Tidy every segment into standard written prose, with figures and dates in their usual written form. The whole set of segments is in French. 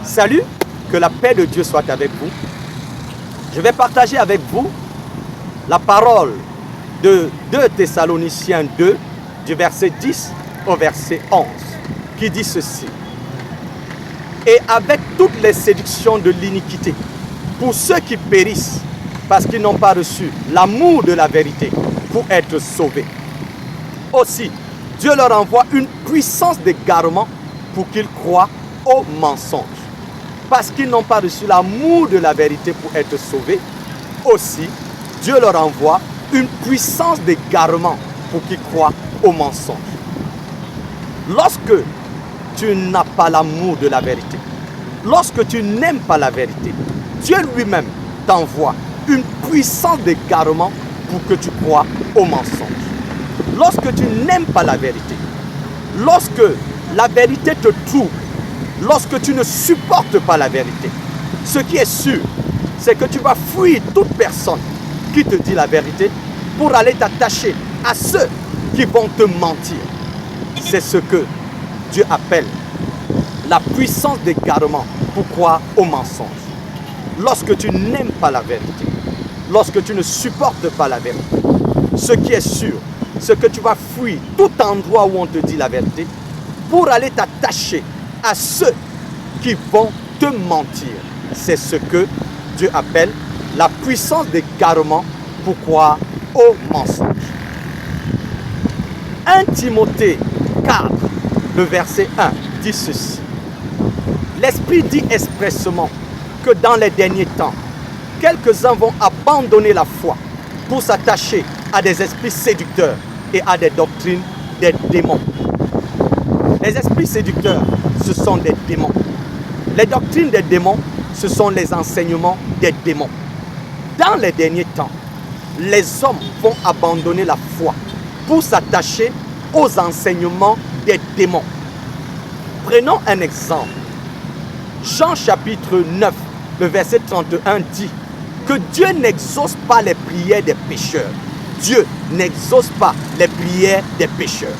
Salut, que la paix de Dieu soit avec vous. Je vais partager avec vous la parole de 2 Thessaloniciens 2, du verset 10 au verset 11, qui dit ceci. Et avec toutes les séductions de l'iniquité, pour ceux qui périssent, parce qu'ils n'ont pas reçu l'amour de la vérité pour être sauvés. Aussi, Dieu leur envoie une puissance d'égarement pour qu'ils croient au mensonge. Parce qu'ils n'ont pas reçu l'amour de la vérité pour être sauvés, aussi, Dieu leur envoie une puissance d'égarement pour qu'ils croient au mensonge. Lorsque tu n'as pas l'amour de la vérité, lorsque tu n'aimes pas la vérité, Dieu lui-même t'envoie une puissance d'égarement pour que tu crois au mensonge. Lorsque tu n'aimes pas la vérité, lorsque la vérité te trouble, lorsque tu ne supportes pas la vérité, ce qui est sûr, c'est que tu vas fuir toute personne qui te dit la vérité pour aller t'attacher à ceux qui vont te mentir. C'est ce que Dieu appelle la puissance d'égarement pour croire au mensonge. Lorsque tu n'aimes pas la vérité, lorsque tu ne supportes pas la vérité, ce qui est sûr, c'est que tu vas fuir tout endroit où on te dit la vérité pour aller t'attacher à ceux qui vont te mentir. C'est ce que Dieu appelle la puissance d'égarement pour croire au mensonge. 1 Timothée 4, le verset 1 dit ceci. L'Esprit dit expressément que dans les derniers temps, quelques-uns vont abandonner la foi pour s'attacher à des esprits séducteurs et à des doctrines des démons. Les esprits séducteurs, ce sont des démons. Les doctrines des démons, ce sont les enseignements des démons. Dans les derniers temps, les hommes vont abandonner la foi pour s'attacher aux enseignements des démons. Prenons un exemple. Jean chapitre 9, le verset 31 dit que Dieu n'exauce pas les prières des pécheurs. Dieu n'exauce pas les prières des pécheurs.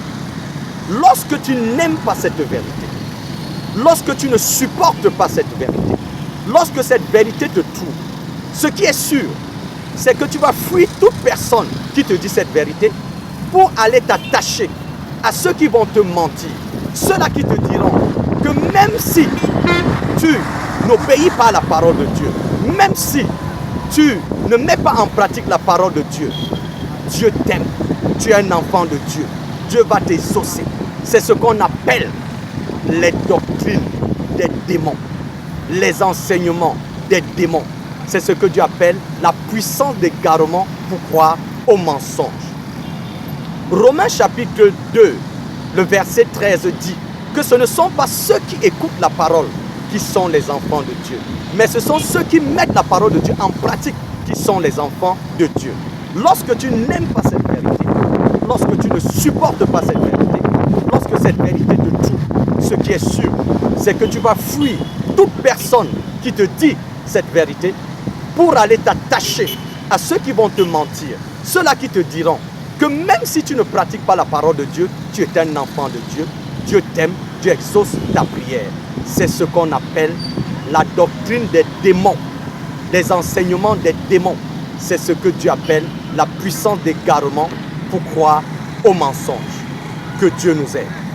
Lorsque tu n'aimes pas cette vérité, lorsque tu ne supportes pas cette vérité, lorsque cette vérité te trouble, ce qui est sûr, c'est que tu vas fuir toute personne qui te dit cette vérité pour aller t'attacher à ceux qui vont te mentir. Ceux-là qui te diront que même si tu n'obéis pas à la parole de Dieu, même si tu ne mets pas en pratique la parole de Dieu, Dieu t'aime, tu es un enfant de Dieu, Dieu va t'exaucer. C'est ce qu'on appelle les doctrines des démons, les enseignements des démons. C'est ce que Dieu appelle la puissance d'égarement pour croire au mensonge. Romains chapitre 2, le verset 13 dit que ce ne sont pas ceux qui écoutent la parole qui sont les enfants de Dieu, mais ce sont ceux qui mettent la parole de Dieu en pratique qui sont les enfants de Dieu. Lorsque tu n'aimes pas cette vérité, lorsque tu ne supportes pas cette vérité, lorsque cette vérité te trouble, ce qui est sûr, c'est que tu vas fuir toute personne qui te dit cette vérité pour aller t'attacher à ceux qui vont te mentir. Ceux-là qui te diront que même si tu ne pratiques pas la parole de Dieu, tu es un enfant de Dieu, Dieu t'aime, Dieu exauce ta prière. C'est ce qu'on appelle la doctrine des démons, les enseignements des démons. C'est ce que Dieu appelle la puissance d'égarement pour croire au mensonge. Que Dieu nous aide.